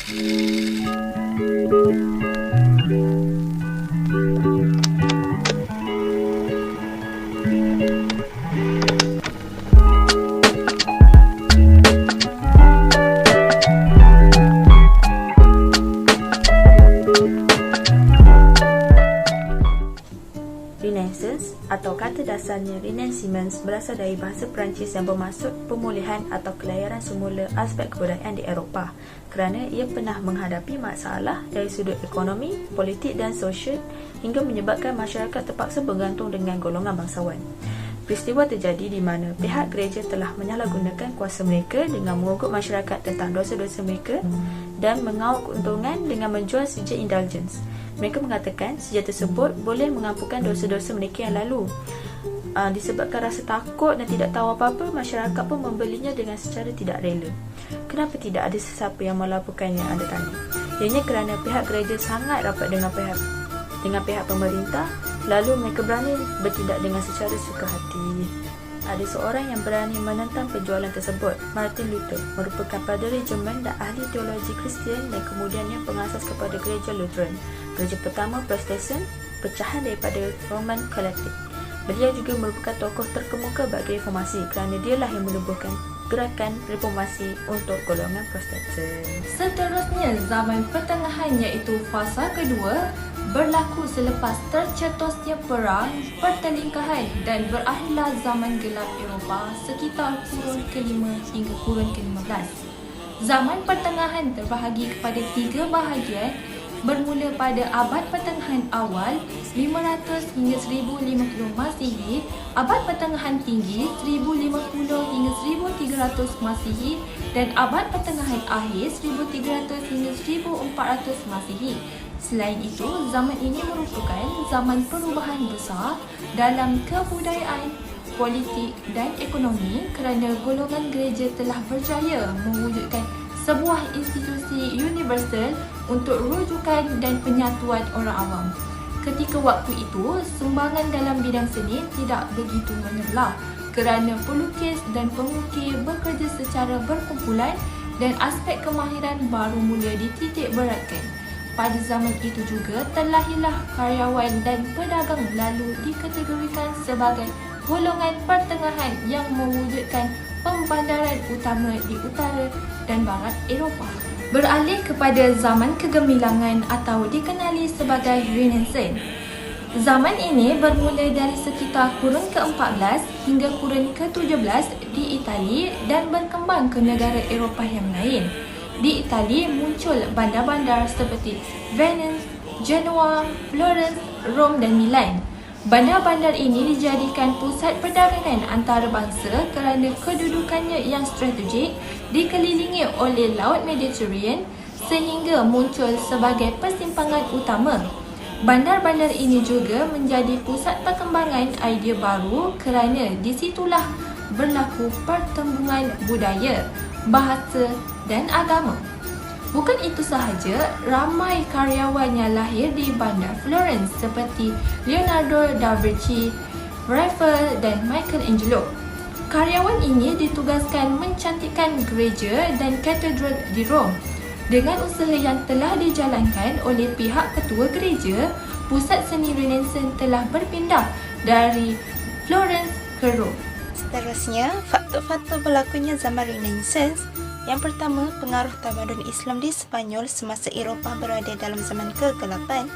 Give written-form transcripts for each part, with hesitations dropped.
Renaissance atau kata dasarnya Renaissance berasal dari bahasa Perancis yang bermaksud pemulihan atau kelahiran semula aspek kebudayaan di Eropah, kerana ia pernah menghadapi masalah dari sudut ekonomi, politik dan sosial hingga menyebabkan masyarakat terpaksa bergantung dengan golongan bangsawan. Peristiwa terjadi di mana pihak gereja telah menyalahgunakan kuasa mereka dengan mengugut masyarakat tentang dosa-dosa mereka dan mengauk keuntungan dengan menjual sijil indulgence. Mereka mengatakan sijil tersebut boleh mengampunkan dosa-dosa mereka yang lalu. Disebabkan rasa takut dan tidak tahu apa-apa, masyarakat pun membelinya dengan secara tidak rela. Kenapa tidak ada sesiapa yang melaporkannya, anda tanya? Ianya kerana pihak gereja sangat rapat dengan pihak pemerintah, lalu mereka berani bertindak dengan secara suka hati. Ada seorang yang berani menentang penjualan tersebut, Martin Luther, merupakan paderi Jerman dan ahli teologi Kristian dan kemudiannya pengasas kepada gereja Lutheran, gereja pertama Protestan, pecahan daripada Roman Catholic. Beliau juga merupakan tokoh terkemuka bagi reformasi kerana dialah yang menubuhkan gerakan reformasi untuk golongan Protestan. Seterusnya, zaman pertengahan iaitu fasa kedua berlaku selepas tercetusnya perang, pertelingkahan dan berakhirlah zaman gelap Eropah sekitar kurun ke-5 hingga kurun ke-15. Zaman pertengahan terbahagi kepada 3 bahagian bermula pada abad pertengahan awal 500 hingga 1050 Masihi, abad pertengahan tinggi 1050 hingga 1300 Masihi dan abad pertengahan akhir 1300 hingga 1400 Masihi. Selain itu, zaman ini merupakan zaman perubahan besar dalam kebudayaan, politik dan ekonomi kerana golongan gereja telah berjaya mewujudkan sebuah institusi universal untuk rujukan dan penyatuan orang awam. Ketika waktu itu, sumbangan dalam bidang seni tidak begitu menyerlah kerana pelukis dan pengukir bekerja secara berkumpulan dan aspek kemahiran baru mula dititik beratkan. Pada zaman itu juga terlahirlah karyawan dan pedagang lalu dikategorikan sebagai golongan pertengahan yang mewujudkan pembandaran utama di utara dan barat Eropah. Beralih kepada zaman kegemilangan atau dikenali sebagai Renaissance. Zaman ini bermula dari sekitar kurun ke-14 hingga kurun ke-17 di Itali dan berkembang ke negara Eropah yang lain. Di Itali muncul bandar-bandar seperti Venice, Genoa, Florence, Rom dan Milan. Bandar-bandar ini dijadikan pusat perdagangan antarabangsa kerana kedudukannya yang strategik dikelilingi oleh Laut Mediterranean sehingga muncul sebagai persimpangan utama. Bandar-bandar ini juga menjadi pusat perkembangan idea baru kerana di situlah berlaku pertembungan budaya, bahasa dan agama. Bukan itu sahaja, ramai karyawan yang lahir di bandar Florence seperti Leonardo da Vinci, Raphael dan Michelangelo. Karyawan ini ditugaskan mencantikkan gereja dan katedral di Rom. Dengan usaha yang telah dijalankan oleh pihak ketua gereja, pusat seni Renaissance telah berpindah dari Florence ke Rom. Seterusnya, faktor-faktor berlakunya zaman Renaissance. Yang pertama, pengaruh tamadun Islam di Sepanyol semasa Eropah berada dalam zaman ke-8.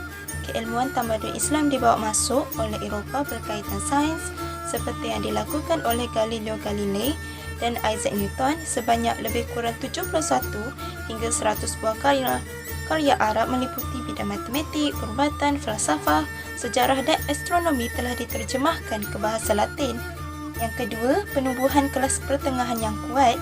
Keilmuan tamadun Islam dibawa masuk oleh Eropah berkaitan sains seperti yang dilakukan oleh Galileo Galilei dan Isaac Newton. Sebanyak lebih kurang 71 hingga 100 buah karya Arab meliputi bidang matematik, perubatan, falsafah, sejarah dan astronomi telah diterjemahkan ke bahasa Latin. Yang kedua, penubuhan kelas pertengahan yang kuat.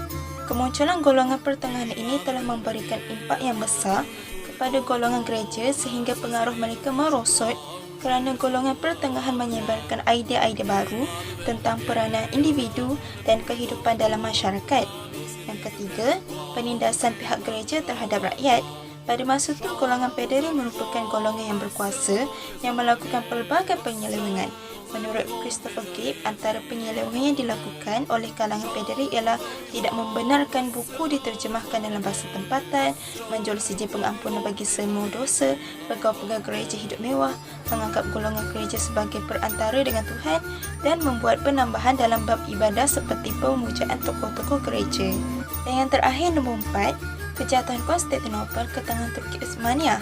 Kemunculan golongan pertengahan ini telah memberikan impak yang besar kepada golongan gereja sehingga pengaruh mereka merosot kerana golongan pertengahan menyebarkan idea-idea baru tentang peranan individu dan kehidupan dalam masyarakat. Yang ketiga, penindasan pihak gereja terhadap rakyat. Pada masa itu, golongan paderi merupakan golongan yang berkuasa yang melakukan pelbagai penyelewengan Menurut Christopher Gibb, antara penyelewengan yang dilakukan oleh kalangan pederi ialah tidak membenarkan buku diterjemahkan dalam bahasa tempatan, menjual sijil pengampunan bagi semua dosa, pegawai-pegawai gereja hidup mewah, menganggap golongan gereja sebagai perantara dengan Tuhan dan membuat penambahan dalam bab ibadah seperti pemujaan tokoh-tokoh gereja. Dan yang terakhir, nombor 4, kejatuhan Konstantinopel ke tangan Turki Utsmaniyah.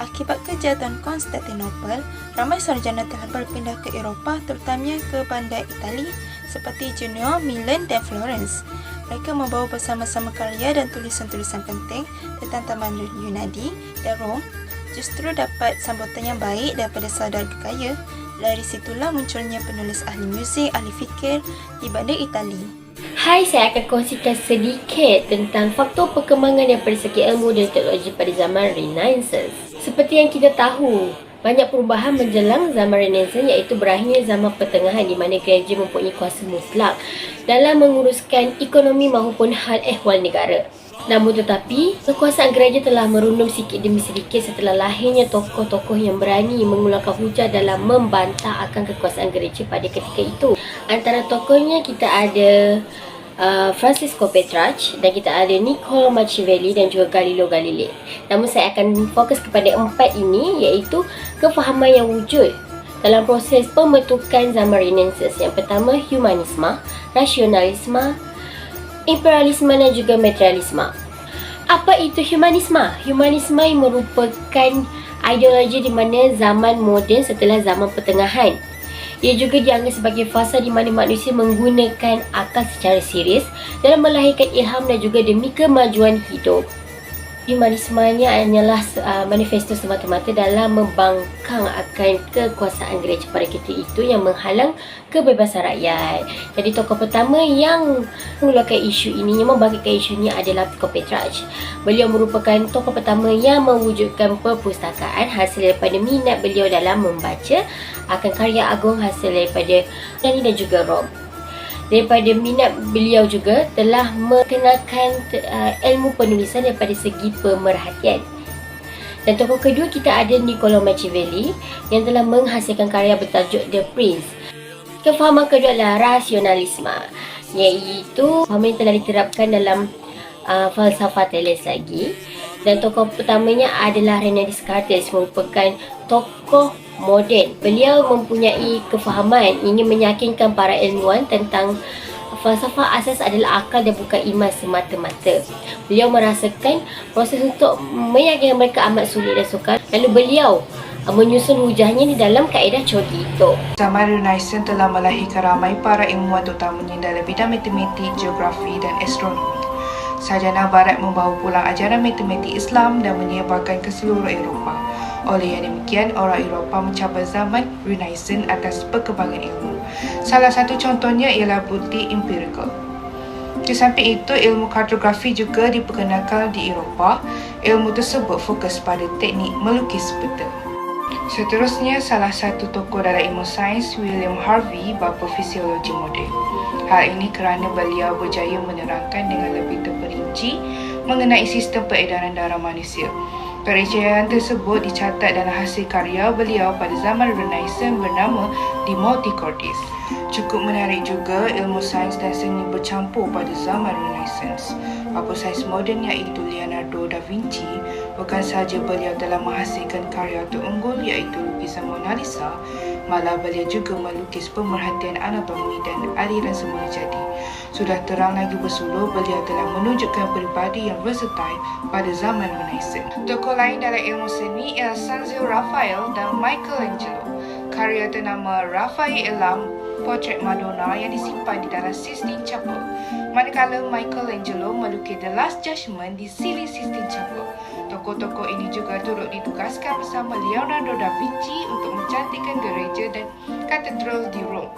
Akibat kejatuhan Konstantinopel, ramai sarjana telah berpindah ke Eropah, terutamanya ke bandar Itali seperti Genoa, Milan dan Florence. Mereka membawa bersama-sama karya dan tulisan-tulisan penting tentang tamadun Yunani dan Rom, justru dapat sambutan yang baik daripada saudara kaya. Dari situlah munculnya penulis ahli muzik, ahli fikir di bandar Itali. Hai, saya akan kongsikan sedikit tentang faktor perkembangan daripada segi ilmu dan teknologi pada zaman Renaissance. Seperti yang kita tahu, banyak perubahan menjelang zaman Renaissance, iaitu berakhirnya zaman pertengahan di mana gereja mempunyai kuasa mutlak dalam menguruskan ekonomi maupun hal ehwal negara. Namun tetapi, kekuasaan gereja telah merundum sedikit demi sedikit setelah lahirnya tokoh-tokoh yang berani mengeluarkan hujah dalam membantah akan kekuasaan gereja pada ketika itu. Antara tokohnya kita ada Francisco Petrarch dan kita ada Niccolo Machiavelli dan juga Galileo Galilei. Namun saya akan fokus kepada 4 ini, iaitu kefahaman yang wujud dalam proses pembentukan zaman Renaissance. Yang pertama, humanisme, rasionalisme, imperialisme dan juga materialisme. Apa itu humanisme? Humanisme merupakan ideologi di mana zaman moden setelah zaman pertengahan. Ia juga dianggap sebagai fasa di mana manusia menggunakan akal secara serius dalam melahirkan ilham dan juga demi kemajuan hidup. Humanismenya hanyalah manifesto semata-mata dalam membangkang akan kekuasaan gereja pada ketika itu yang menghalang kebebasan rakyat. Jadi tokoh pertama yang mengeluarkan isu ini, yang membangkitkan isu ini adalah tokoh Petrarch. Beliau merupakan tokoh pertama yang mewujudkan perpustakaan hasil daripada minat beliau dalam membaca akan karya agung hasil daripada Yunani dan juga Rom. Daripada minat beliau juga telah mengenalkan ilmu penulisan daripada segi pemerhatian. Dan tokoh kedua kita ada Niccolo Machiavelli yang telah menghasilkan karya bertajuk The Prince. Kefahaman kedua adalah rasionalisme, iaitu fahaman yang telah diterapkan dalam falsafah Thales lagi. Dan tokoh pertamanya adalah René Descartes, merupakan tokoh moden. Beliau mempunyai kefahaman ingin meyakinkan para ilmuwan tentang falsafah asas adalah akal dan bukan iman semata-mata. Beliau merasakan proses untuk meyakinkan mereka amat sulit dan sukar. Lalu beliau menyusun hujahnya di dalam kaedah Cogito. Zaman Renaissance telah melahirkan ramai para ilmuwan terutamanya dalam bidang matematik, geografi dan astronomi. Sarjana Barat membawa pulang ajaran matematik Islam dan menyebarkan ke seluruh Eropah. Oleh yang demikian, orang Eropah mencabar zaman Renaissance atas perkembangan ilmu. Salah satu contohnya ialah bukti empirikal. Di samping itu, ilmu kartografi juga diperkenalkan di Eropah. Ilmu tersebut fokus pada teknik melukis peta. Seterusnya, salah satu tokoh dalam ilmu sains, William Harvey, bapa fisiologi moden. Hal ini kerana beliau berjaya menerangkan dengan lebih terperinci mengenai sistem peredaran darah manusia. Perincian tersebut dicatat dalam hasil karya beliau pada zaman Renaissance bernama De Morte Cordis. Cukup menarik juga ilmu sains dan seni bercampur pada zaman Renaissance. Bapa sains moden iaitu Leonardo da Vinci, bukan sahaja beliau telah menghasilkan karya terunggul iaitu lukisan Mona Lisa, malah beliau juga melukis pemerhatian anatomi dan aliran semula jadi. Sudah terang lagi bersuluh, beliau telah menunjukkan peribadi yang versatile pada zaman Renaissance. Tokoh lain dalam ilmu seni ialah Sanzio Raphael dan Michelangelo. Karya ternama Raphaelam, Portrait Madonna yang disimpan di dalam Sistine Chapel. Manakala Michelangelo melukis The Last Judgment di Siling Sistine Chapel. Tokoh-tokoh ini juga turut ditugaskan bersama Leonardo da Vinci untuk mencantikkan gereja dan katedral di Rom.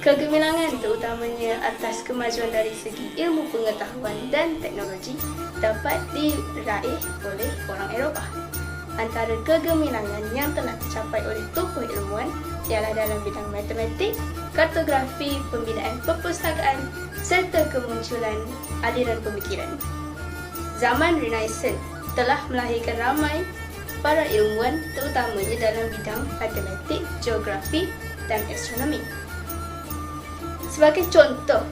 Kegemilangan terutamanya atas kemajuan dari segi ilmu pengetahuan dan teknologi dapat diraih oleh orang Eropah. Antara kegemilangan yang telah tercapai oleh tokoh ilmuwan ialah dalam bidang matematik, kartografi, pembinaan perpustakaan serta kemunculan aliran pemikiran. Zaman Renaissance telah melahirkan ramai para ilmuwan terutamanya dalam bidang matematik, geografi, dan astronomi. Sebagai contoh,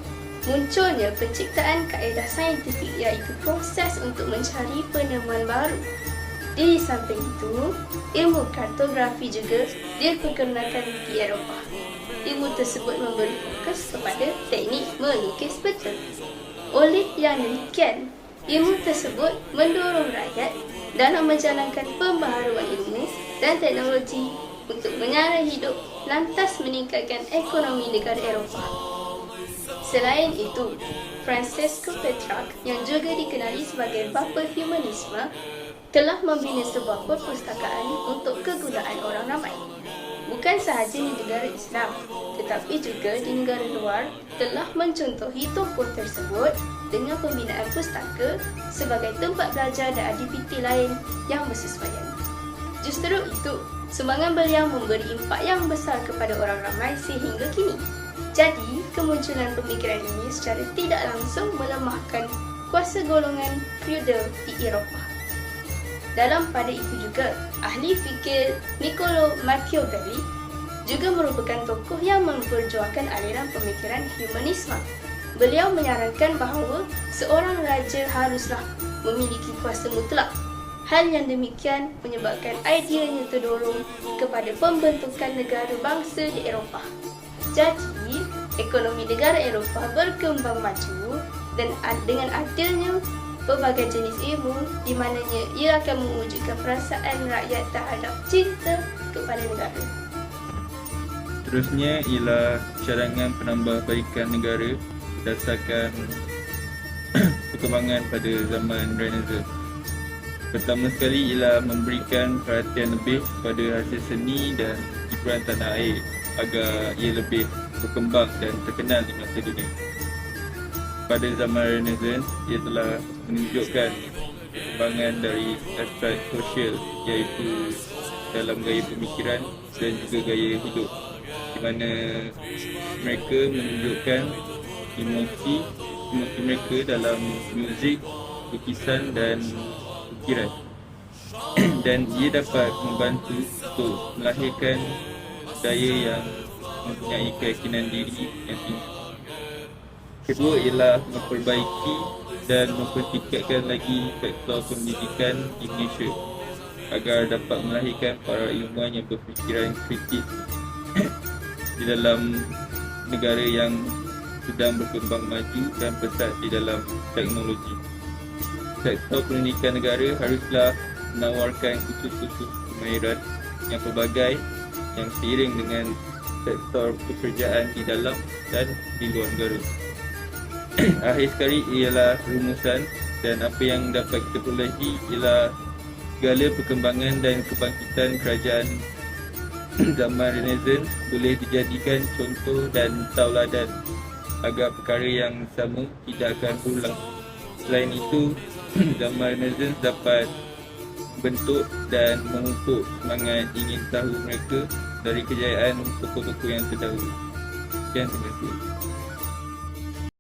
munculnya penciptaan kaedah saintifik iaitu proses untuk mencari penemuan baru. Di samping itu, ilmu kartografi juga diperkenalkan di Eropah. Ilmu tersebut memberi fokus kepada teknik melukis peta. Oleh yang demikian, ilmu tersebut mendorong rakyat dalam menjalankan pembaharuan ilmu dan teknologi untuk menyara hidup lantas meningkatkan ekonomi negara Eropah. Selain itu, Francesco Petrarch yang juga dikenali sebagai bapa humanisme telah membina sebuah perpustakaan untuk kegunaan orang ramai. Bukan sahaja di negara Islam, tetapi juga di negara luar telah mencontohi tokoh tersebut dengan pembinaan pustaka sebagai tempat belajar dan aktiviti lain yang bersesuaian. Justru itu, sumbangan beliau memberi impak yang besar kepada orang ramai sehingga kini. Jadi, kemunculan pemikiran ini secara tidak langsung melemahkan kuasa golongan feudal di Eropah. Dalam pada itu juga, ahli fikir Niccolo Machiavelli juga merupakan tokoh yang memperjuangkan aliran pemikiran humanisme. Beliau menyarankan bahawa seorang raja haruslah memiliki kuasa mutlak. Hal yang demikian menyebabkan ideanya terdorong kepada pembentukan negara bangsa di Eropah. Jadi, ekonomi negara Eropah berkembang maju dan dengan adanya pelbagai jenis ilmu di mananya ia akan mewujudkan perasaan rakyat terhadap cinta kepada negara. Seterusnya ialah cadangan penambahbaikan negara berdasarkan perkembangan pada zaman Renaissance. Pertama sekali ialah memberikan perhatian lebih pada hasil seni dan hiburan tanah air agar ia lebih berkembang dan terkenal di mata dunia. Pada zaman Renaissance, ia telah menunjukkan perkembangan dari aspek sosial iaitu dalam gaya pemikiran dan juga gaya hidup, di mana mereka menunjukkan emosi mereka dalam muzik, lukisan dan ukiran dan ia dapat membantu untuk melahirkan budaya yang mempunyai keyakinan diri yang tinggi. Kedua ialah memperbaiki dan mempertingkatkan lagi sektor pendidikan Indonesia agar dapat melahirkan para ilmuwan yang berfikiran kritis di dalam negara yang sedang berkembang maju dan pesat di dalam teknologi. Sektor pendidikan negara haruslah menawarkan kursus-kursus kemahiran yang pelbagai yang seiring dengan sektor pekerjaan di dalam dan di luar negara. Akhir sekali ialah rumusan dan apa yang dapat kita perolehi ialah segala perkembangan dan kebangkitan kerajaan zaman Renaissance boleh dijadikan contoh dan tauladan agar perkara yang sama tidak akan berulang. Selain itu, zaman Renaissance dapat bentuk dan memupuk semangat ingin tahu mereka dari kejayaan tokoh-tokoh yang terdahulu. Sekian, terima kasih.